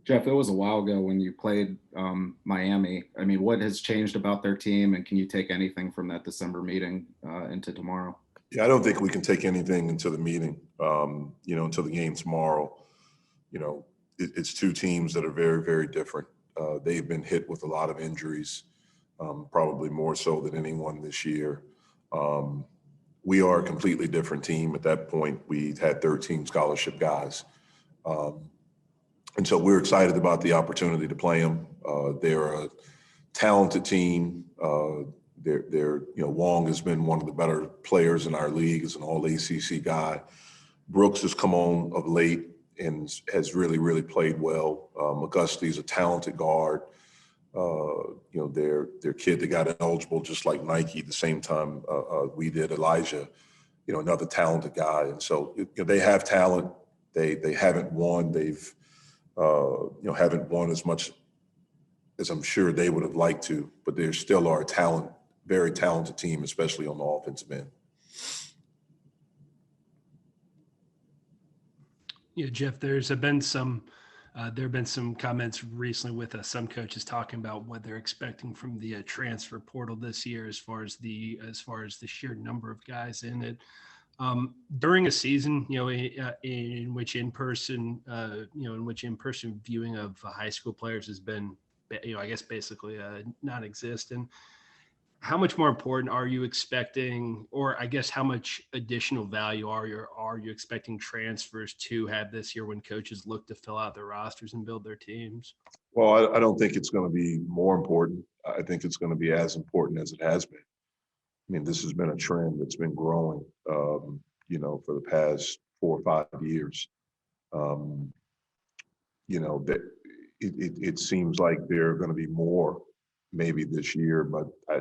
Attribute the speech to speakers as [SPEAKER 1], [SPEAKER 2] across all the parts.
[SPEAKER 1] Jeff, it was a while ago when you played Miami. I mean, what has changed about their team, and can you take anything from that December meeting into tomorrow?
[SPEAKER 2] Yeah, I don't think we can take anything into the meeting, until the game tomorrow. It's two teams that are very, very different. They've been hit with a lot of injuries, probably more so than anyone this year. We are a completely different team. At that point, we had 13 scholarship guys. And so we're excited about the opportunity to play them. They're a talented team. Wong has been one of the better players in our league as an all ACC guy. Brooks has come on of late and has really, really played well. McGusty's a talented guard. Their kid that got eligible just like Nike the same time we did, Elijah, another talented guy. And so they have talent. They haven't won. They've haven't won as much as I'm sure they would have liked to, but they still are a very talented team, especially on the offensive end.
[SPEAKER 3] Yeah, Jeff, there have been some comments recently with some coaches talking about what they're expecting from the transfer portal this year, as far as the sheer number of guys in it. During a season, in which in-person viewing of high school players has been, I guess basically non-existent. How much more important are you expecting, or I guess how much additional value are you expecting transfers to have this year when coaches look to fill out their rosters and build their teams?
[SPEAKER 2] Well, I don't think it's going to be more important. I think it's going to be as important as it has been. I mean, this has been a trend that's been growing, for the past 4 or 5 years. That it seems like there are going to be more maybe this year, but I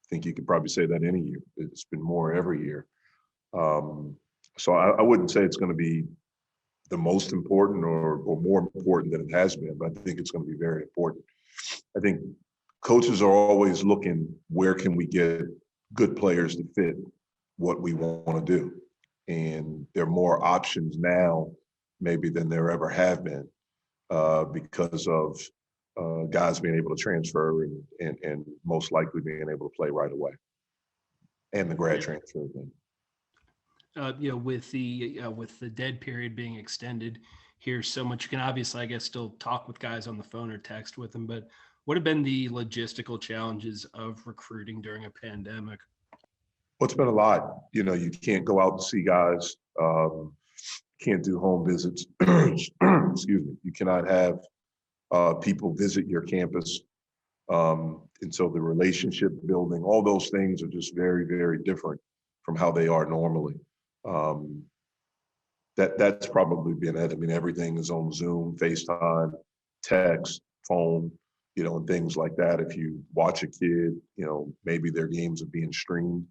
[SPEAKER 2] think you could probably say that any year. It's been more every year. So I wouldn't say it's going to be the most important or more important than it has been, but I think it's going to be very important. I think coaches are always looking, where can we get good players to fit what we want to do? And there are more options now maybe than there ever have been because of guys being able to transfer and most likely being able to play right away, and the grad transfer thing.
[SPEAKER 3] With the dead period being extended here so much, you can obviously, I guess, still talk with guys on the phone or text with them. But what have been the logistical challenges of recruiting during a pandemic?
[SPEAKER 2] Well, it's been a lot. You can't go out and see guys. Can't do home visits. Excuse me. You cannot have people visit your campus. And so the relationship building, all those things are just very, very different from how they are normally. That's probably been it. I mean, everything is on Zoom, FaceTime, text, phone, and things like that. If you watch a kid, maybe their games are being streamed.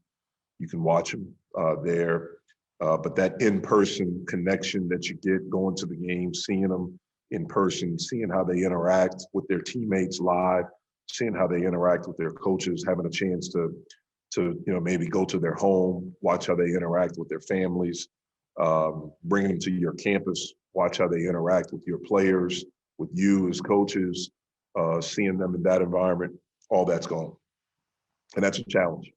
[SPEAKER 2] You can watch them there. But that in-person connection that you get going to the game, seeing them in person, seeing how they interact with their teammates live, seeing how they interact with their coaches, having a chance to maybe go to their home, watch how they interact with their families, bringing them to your campus, watch how they interact with your players, with you as coaches, seeing them in that environment, all that's gone. And that's a challenge.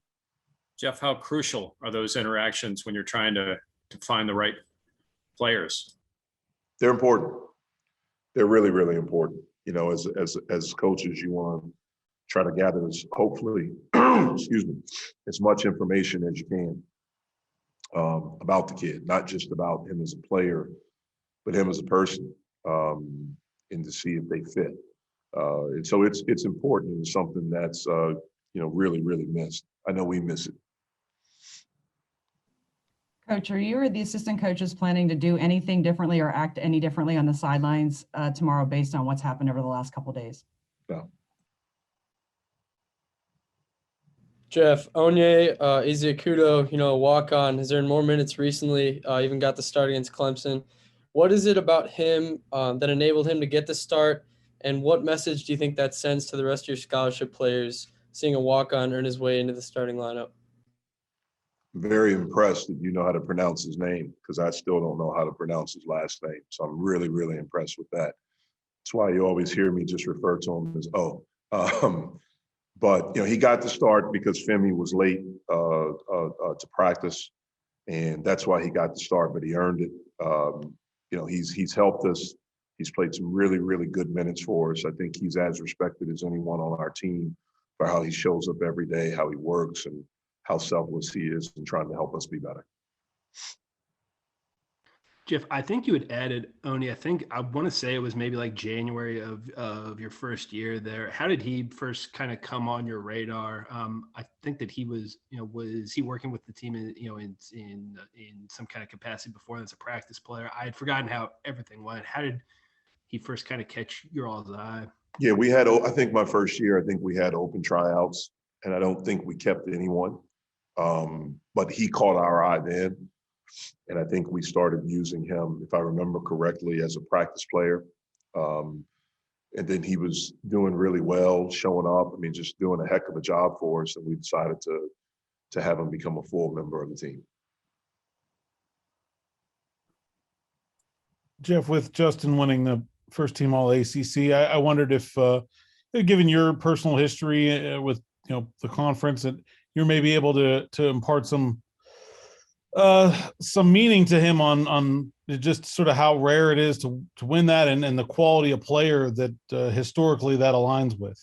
[SPEAKER 4] Jeff, how crucial are those interactions when you're trying to find the right players?
[SPEAKER 2] They're important. They're really, really important. As coaches, you want to try to gather hopefully, as much information as you can about the kid, not just about him as a player, but him as a person, and to see if they fit. And so it's important. It's something that's really, really missed. I know we miss it.
[SPEAKER 5] Coach, are you or the assistant coaches planning to do anything differently or act any differently on the sidelines tomorrow based on what's happened over the last couple of days?
[SPEAKER 2] No.
[SPEAKER 6] Jeff, Onye Iziakudo, walk on, has earned more minutes recently, even got the start against Clemson. What is it about him that enabled him to get the start? And what message do you think that sends to the rest of your scholarship players, seeing a walk-on earn his way into the starting lineup?
[SPEAKER 2] Very impressed that you know how to pronounce his name, because I still don't know how to pronounce his last name. So I'm really, really impressed with that. That's why you always hear me just refer to him as O. But, he got the start because Femi was late to practice, and that's why he got the start, but he earned it. He's helped us. He's played some really, really good minutes for us. I think he's as respected as anyone on our team for how he shows up every day, how he works, and how selfless he is in trying to help us be better.
[SPEAKER 3] Jeff, I think you had added Oni. I want to say it was maybe like January of your first year there. How did he first kind of come on your radar? I think that he was, was he working with the team in some kind of capacity before as a practice player? I had forgotten how everything went. How did he first kind of catch your all's eye?
[SPEAKER 2] Yeah, I think my first year, I think we had open tryouts, and I don't think we kept anyone. But he caught our eye then. And I think we started using him, if I remember correctly, as a practice player. And then he was doing really well, showing up. I mean, just doing a heck of a job for us. And we decided to have him become a full member of the team.
[SPEAKER 7] Jeff, with Justin winning the first team All ACC, I wondered if, given your personal history with the conference, that you're maybe able to impart some meaning to him on just sort of how rare it is to win that and the quality of player that historically that aligns with.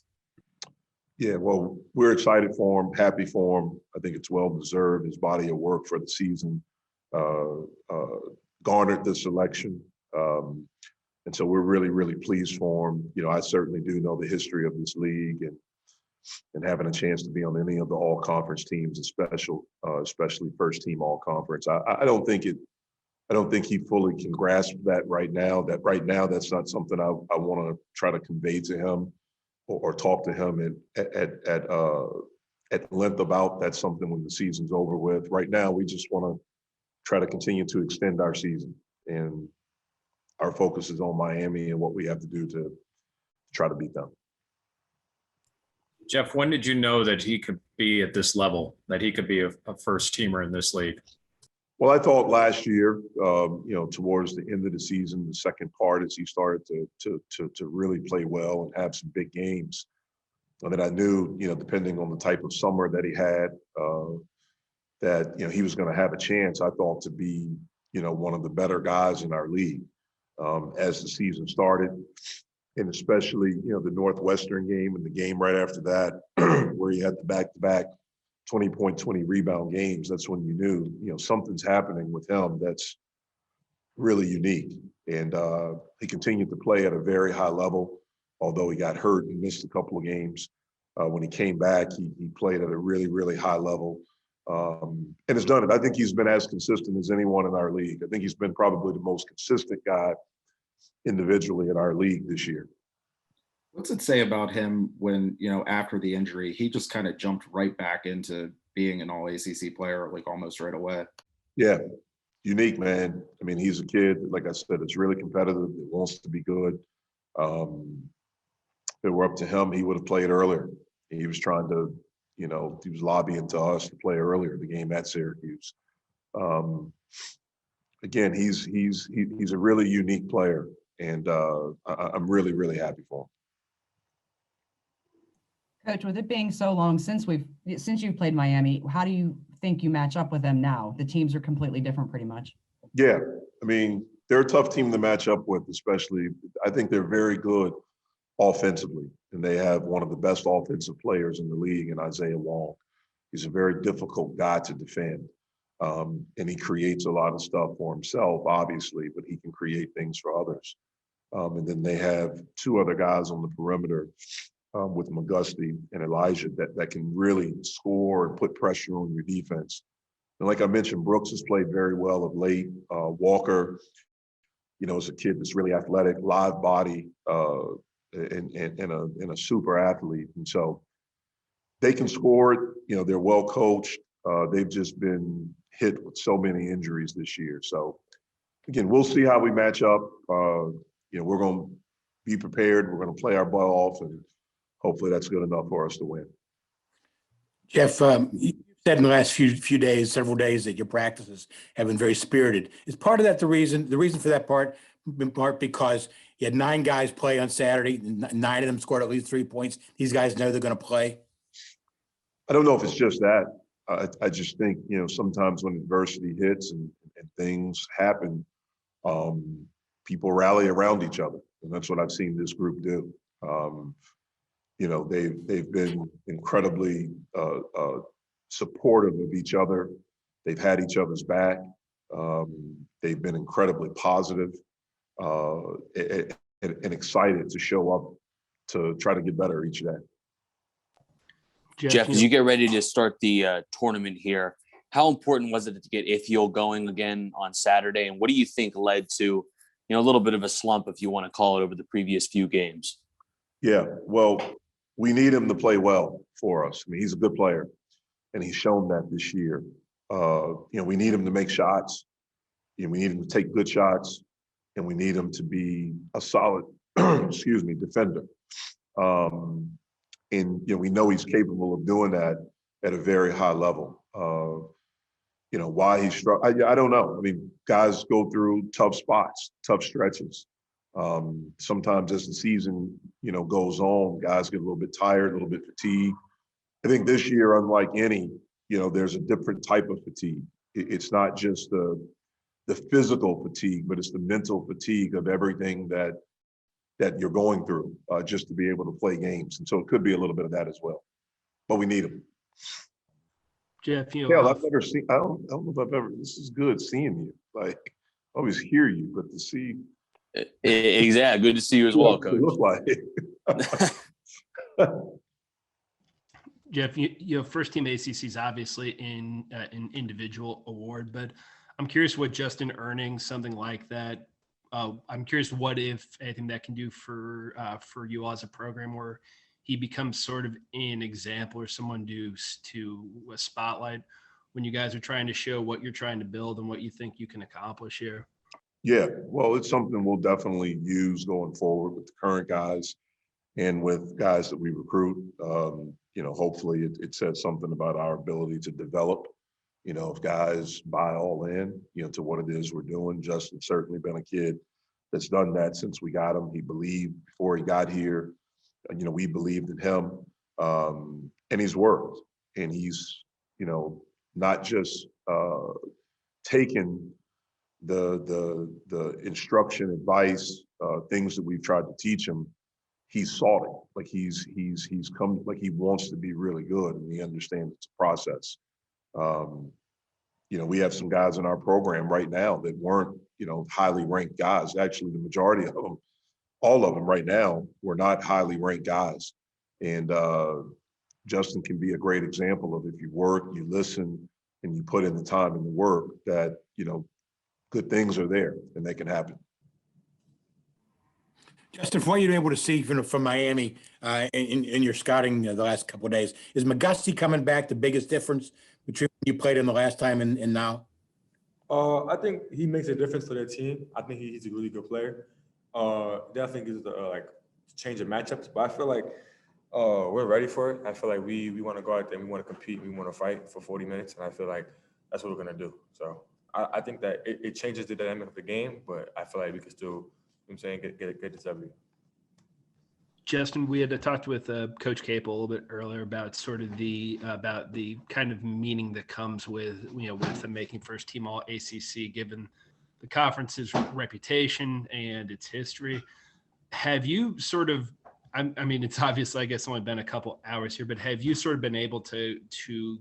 [SPEAKER 2] Yeah, well, we're excited for him, happy for him. I think it's well deserved. His body of work for the season garnered the selection. And so we're really, really pleased for him. I certainly do know the history of this league and having a chance to be on any of the all-conference teams, especially first-team all-conference. I don't think he fully can grasp that right now. That's not something I want to try to convey to him or talk to him at length about. That's something when the season's over with. Right now, we just want to try to continue to extend our season, and our focus is on Miami and what we have to do to try to beat them.
[SPEAKER 4] Jeff, when did you know that he could be at this level, that he could be a first teamer in this league?
[SPEAKER 2] Well, I thought last year, towards the end of the season, the second part, as he started to really play well and have some big games, that I knew, depending on the type of summer that he had, that he was going to have a chance. I thought to be, one of the better guys in our league as the season started. And especially, the Northwestern game and the game right after that, where he had the back-to-back 20-point, 20-rebound games. That's when you knew, something's happening with him that's really unique. And he continued to play at a very high level, although he got hurt and missed a couple of games. When he came back, he played at a really, really high level and has done it. I think he's been as consistent as anyone in our league. I think he's been probably the most consistent guy individually in our league this year.
[SPEAKER 1] What's it say about him when, after the injury, he just kind of jumped right back into being an all ACC player, like almost right away?
[SPEAKER 2] Yeah, unique, man. I mean, he's a kid, like I said, it's really competitive. He wants to be good. If it were up to him, he would have played earlier. He was trying to, he was lobbying to us to play earlier, the game at Syracuse. Again, he's a really unique player. And I'm really, really happy for him.
[SPEAKER 5] Coach, with it being so long since you've played Miami, how do you think you match up with them now? The teams are completely different pretty much.
[SPEAKER 2] Yeah, I mean, they're a tough team to match up with, especially. I think they're very good offensively, and they have one of the best offensive players in the league in Isaiah Wong. He's a very difficult guy to defend. And he creates a lot of stuff for himself, obviously, but he can create things for others. And then they have two other guys on the perimeter with McGusty and Elijah that can really score and put pressure on your defense. And like I mentioned, Brooks has played very well of late. Walker, is a kid that's really athletic, live body, and a super athlete. And so they can score it. They're well coached. They've just been hit with so many injuries this year. So again, we'll see how we match up. We're going to be prepared. We're going to play our butt off, and hopefully that's good enough for us to win.
[SPEAKER 8] Jeff, you said in the last few days, several days, that your practices have been very spirited. Is part of that the reason for that part, in part because You had 9 guys play on Saturday. 9 of them scored at least 3 points. These guys know they're going to play.
[SPEAKER 2] I don't know if it's just that. I just think, you know, sometimes when adversity hits and things happen, people rally around each other. And that's what I've seen this group do. You know, they've been incredibly supportive of each other. They've had each other's back. They've been incredibly positive and excited to show up to try to get better each day.
[SPEAKER 9] Jeff, as you get ready to start the tournament here, how important was it to get Ithiel going again on Saturday? And what do you think led to, you know, a little bit of a slump, if you want to call it, over the previous few games?
[SPEAKER 2] Yeah, well, we need him to play well for us. I mean, he's a good player, and he's shown that this year. You know, we need him to make shots. You know, we need him to take good shots, and we need him to be a solid, defender. And you know, we know he's capable of doing that at a very high level. You know, why he's struggling, I don't know. I mean, guys go through tough spots, tough stretches. Sometimes as the season, you know, goes on, guys get a little bit tired, a little bit fatigued. I think this year, unlike any, you know, there's a different type of fatigue. It's not just the physical fatigue, but it's the mental fatigue of everything that you're going through just to be able to play games. And so it could be a little bit of that as well. But we need them.
[SPEAKER 3] Jeff, you know,
[SPEAKER 2] Yeah, I've never seen, I don't know if I've ever, this is good seeing you. Like, I always hear you, but to see.
[SPEAKER 9] Exactly. Good to see you as well, Coach.
[SPEAKER 2] Look like
[SPEAKER 3] Jeff, you know, first team ACC is obviously in an individual award, but I'm curious what Justin earning something like that. I'm curious what, if anything, that can do for you all as a program, where he becomes sort of an example or someone to a spotlight when you guys are trying to show what you're trying to build and what you think you can accomplish here.
[SPEAKER 2] Yeah, well, it's something we'll definitely use going forward with the current guys and with guys that we recruit. You know, hopefully it says something about our ability to develop. You know, if guys buy all in, you know, to what it is we're doing. Justin's certainly been a kid that's done that since we got him. He believed before he got here. You know, we believed in him, and he's worked. And he's, you know, not just taken the instruction, advice, things that we've tried to teach him. He's sought it. Like he's come, like he wants to be really good, and he understands it's a process. You know, we have some guys in our program right now that weren't, you know, highly ranked guys. Actually, the majority of them, all of them right now, were not highly ranked guys. And Justin can be a great example of, if you work, you listen, and you put in the time and the work, that, you know, good things are there and they can happen.
[SPEAKER 8] Justin, from what you've been able to see from Miami in your scouting the last couple of days, is McGusty coming back the biggest difference between when you played him the last time and now?
[SPEAKER 10] I think he makes a difference to their team. I think he's a really good player. Definitely gives like change of matchups, but I feel like we're ready for it. I feel like we want to go out there, we want to compete, we want to fight for 40 minutes, and I feel like that's what we're gonna do. So I think that it changes the dynamic of the game, but I feel like we can still, you know what I'm saying, get this W.
[SPEAKER 3] Justin, we had talked with Coach Capel a little bit earlier about sort of the kind of meaning that comes with, you know, with the making first team all ACC, given the conference's reputation and its history. Have you sort of, I mean, it's obviously, I guess, only been a couple hours here, but have you sort of been able to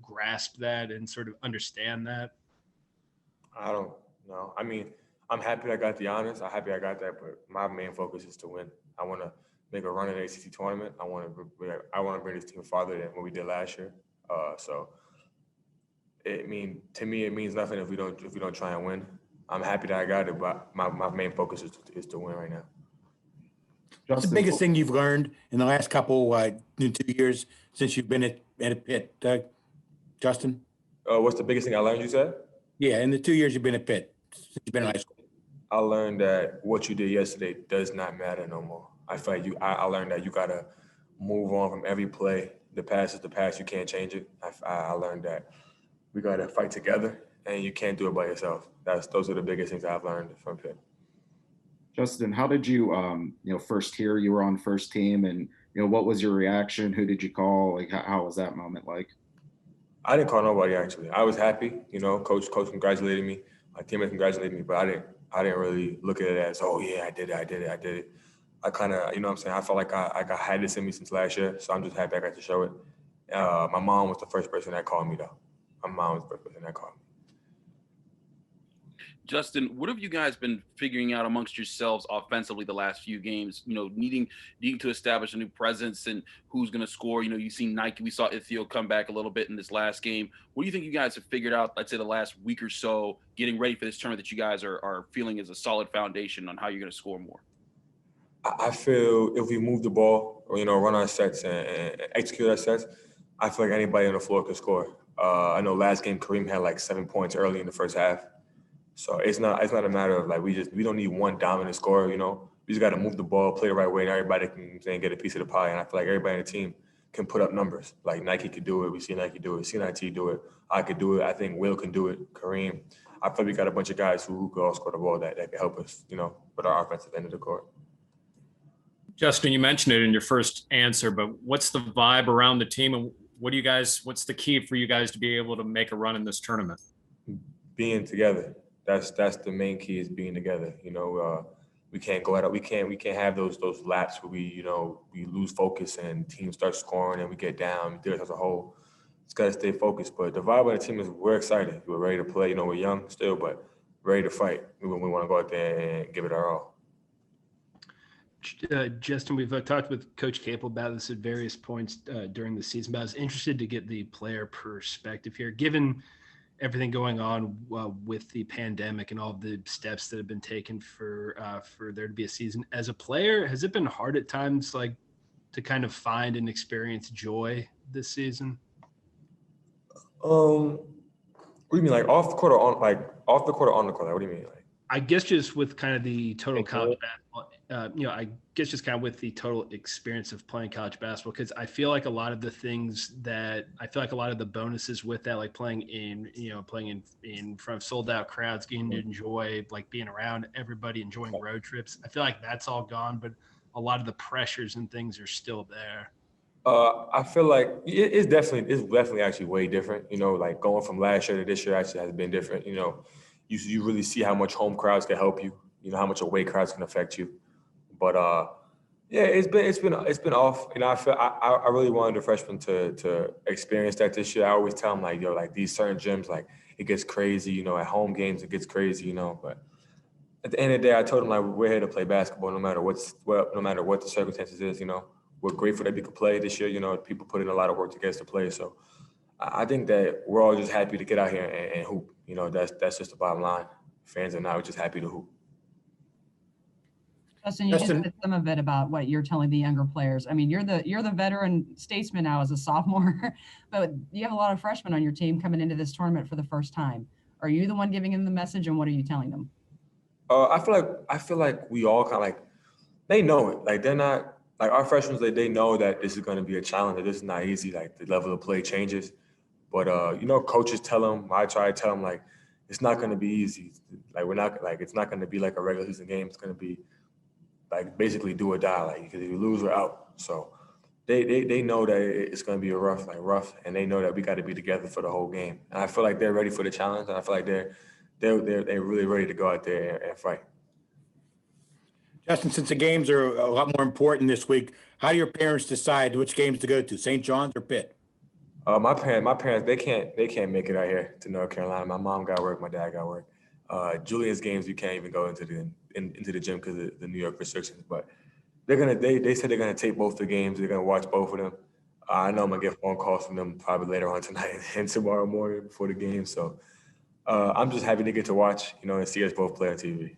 [SPEAKER 3] grasp that and sort of understand that?
[SPEAKER 10] I don't know. I mean, I'm happy I got the honors. I'm happy I got that, but my main focus is to win. I want to make a run at the ACC tournament. I want to bring this team farther than what we did last year. So, to me, it means nothing if we don't try and win. I'm happy that I got it, but my main focus is to win right now.
[SPEAKER 8] What's the biggest thing you've learned in the last couple 2 years since you've been at Pitt, Justin?
[SPEAKER 10] What's the biggest thing I learned, you said?
[SPEAKER 8] Yeah, in the 2 years you've been at Pitt, since you've been in high school.
[SPEAKER 10] I learned that what you did yesterday does not matter no more. I feel like I learned that you gotta move on from every play. The past is the past. You can't change it. I learned that we gotta fight together, and you can't do it by yourself. Those are the biggest things I've learned from Pitt.
[SPEAKER 1] Justin, how did you, first hear you were on first team, and, what was your reaction? Who did you call? Like, how was that moment like?
[SPEAKER 10] I didn't call nobody actually. I was happy, coach congratulated me, my teammates congratulated me, but I didn't really look at it as, oh yeah, I did it. I kind of, what I'm saying, I felt like I had this in me since last year, so I'm just happy I got to show it. My mom was the first person that called me though. My mom was the first person that called me.
[SPEAKER 11] Justin, what have you guys been figuring out amongst yourselves offensively the last few games? Needing to establish a new presence and who's going to score. You've seen Nike. We saw Ithiel come back a little bit in this last game. What do you think you guys have figured out, let's say, the last week or so, getting ready for this tournament that you guys are feeling is a solid foundation on how you're going to score more?
[SPEAKER 10] I feel if we move the ball, or, run our sets and execute our sets, I feel like anybody on the floor can score. I know last game Kareem had like 7 points early in the first half. So it's not a matter of like we don't need one dominant scorer, We just got to move the ball, play the right way, and everybody can get a piece of the pie. And I feel like everybody on the team can put up numbers. Like Nike could do it. We see Nike do it. CNIT do it. I could do it. I think Will can do it. Kareem. I feel we got a bunch of guys who could all score the ball that can help us, with our offensive end of the court.
[SPEAKER 4] Justin, you mentioned it in your first answer, but what's the vibe around the team, and what's the key for you guys to be able to make a run in this tournament?
[SPEAKER 10] Being together. That's the main key, is being together. We can't go out. We can't have those laps where we lose focus and teams start scoring and we get down. We do it as a whole. It's got to stay focused. But the vibe of the team is we're excited. We're ready to play. We're young still, but ready to fight. We want to go out there and give it our all.
[SPEAKER 3] Justin, we've talked with Coach Capel about this at various points during the season, but I was interested to get the player perspective here, given everything going on with the pandemic and all of the steps that have been taken for there to be a season. As a player, has it been hard at times, like, to kind of find and experience joy this season?
[SPEAKER 10] What do you mean, like off the court or on, like off the court or on the court? Like, what do you mean, like?
[SPEAKER 3] I guess just with kind of the total college basketball, I guess just kind of with the total experience of playing college basketball, because I feel like a lot of the bonuses with that, like playing in front of sold out crowds, getting to enjoy like being around everybody, enjoying road trips. I feel like that's all gone, but a lot of the pressures and things are still there.
[SPEAKER 10] I feel like it's definitely actually way different. Like going from last year to this year actually has been different. You really see how much home crowds can help you. How much away crowds can affect you. But yeah, it's been off. I really wanted the freshmen to experience that this year. I always tell them like these certain gyms, like it gets crazy. At home games it gets crazy. But at the end of the day, I told them like we're here to play basketball, no matter what the circumstances is. We're grateful that we could play this year. People put in a lot of work to get us to play. So I think that we're all just happy to get out here and hoop. That's just the bottom line. Fans are not, we're just happy to hoop.
[SPEAKER 5] Justin, you just said some of it about what you're telling the younger players. I mean, you're the veteran statesman now as a sophomore, but you have a lot of freshmen on your team coming into this tournament for the first time. Are you the one giving them the message, and what are you telling them?
[SPEAKER 10] I feel like we all kind of like, they know it. Like they're not like our freshmen. They know that this is going to be a challenge. That this is not easy. Like the level of play changes, but coaches tell them. I try to tell them like it's not going to be easy. Like it's not going to be like a regular season game. It's going to be like basically do or die. Like because if you lose, we're out. So they know that it's going to be rough, and they know that we got to be together for the whole game. And I feel like they're ready for the challenge, and I feel like they're really ready to go out there and fight.
[SPEAKER 8] Justin, since the games are a lot more important this week, how do your parents decide which games to go to, St. John's or Pitt?
[SPEAKER 10] My parents, they can't make it out here to North Carolina. My mom got work, my dad got work. Julian's games, you can't even go into the gym because of the New York restrictions. But they said they're gonna take both the games. They're gonna watch both of them. I know I'm gonna get phone calls from them probably later on tonight and tomorrow morning before the game. So I'm just happy to get to watch, and see us both play on TV.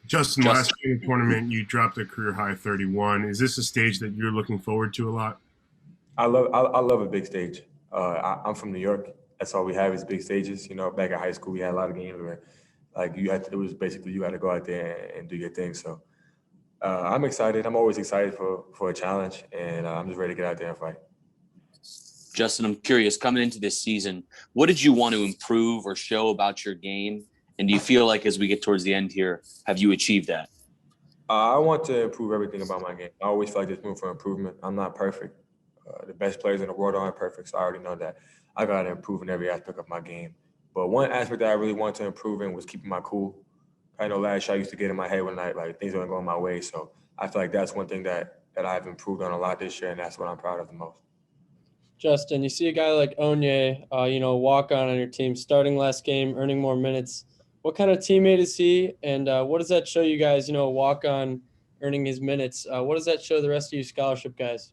[SPEAKER 12] Justin, last year in the tournament, you dropped a career high 31. Is this a stage that you're looking forward to a lot?
[SPEAKER 10] I love a big stage. I'm from New York. That's all we have is big stages. Back at high school, we had a lot of games where, like, it was basically you had to go out there and do your thing. So I'm excited. I'm always excited for a challenge, and I'm just ready to get out there and fight.
[SPEAKER 9] Justin, I'm curious, coming into this season, what did you want to improve or show about your game? And do you feel like as we get towards the end here, have you achieved that?
[SPEAKER 10] I want to improve everything about my game. I always feel like there's room for improvement. I'm not perfect. The best players in the world aren't perfect, so I already know that. I got to improve in every aspect of my game. But one aspect that I really want to improve in was keeping my cool. I know last year I used to get in my head when things weren't going my way. So I feel like that's one thing that I've improved on a lot this year, and that's what I'm proud of the most.
[SPEAKER 6] Justin, you see a guy like Onye, walk on your team, starting last game, earning more minutes. What kind of teammate is he, and what does that show you guys? Walk on, earning his minutes. What does that show the rest of you scholarship guys?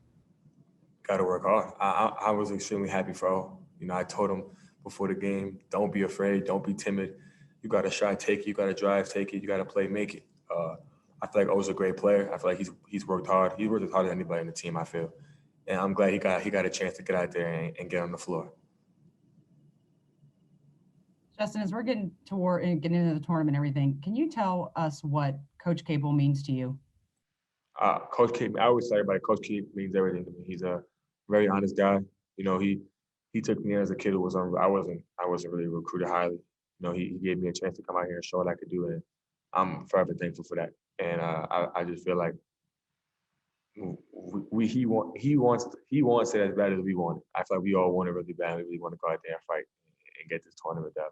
[SPEAKER 10] Got to work hard. I was extremely happy for O. I told him before the game, don't be afraid, don't be timid. You got to shot, take it. You got to drive, take it. You got to play, make it. I feel like O's a great player. I feel like he's worked hard. He worked as hard as anybody in the team, I feel. And I'm glad he got a chance to get out there and get on the floor.
[SPEAKER 5] Justin, as we're getting into the tournament and everything, can you tell us what Coach Capel means to you?
[SPEAKER 10] Coach Capel, I always say everybody, Coach Capel means everything to me. He's a very honest guy. He took me in as a kid who was I wasn't really recruited highly. He gave me a chance to come out here and show what I could do, and I'm forever thankful for that. And I just feel like he wants it as bad as we want it. I feel like we all want it really bad. We really want to go out there and fight and get this tournament done.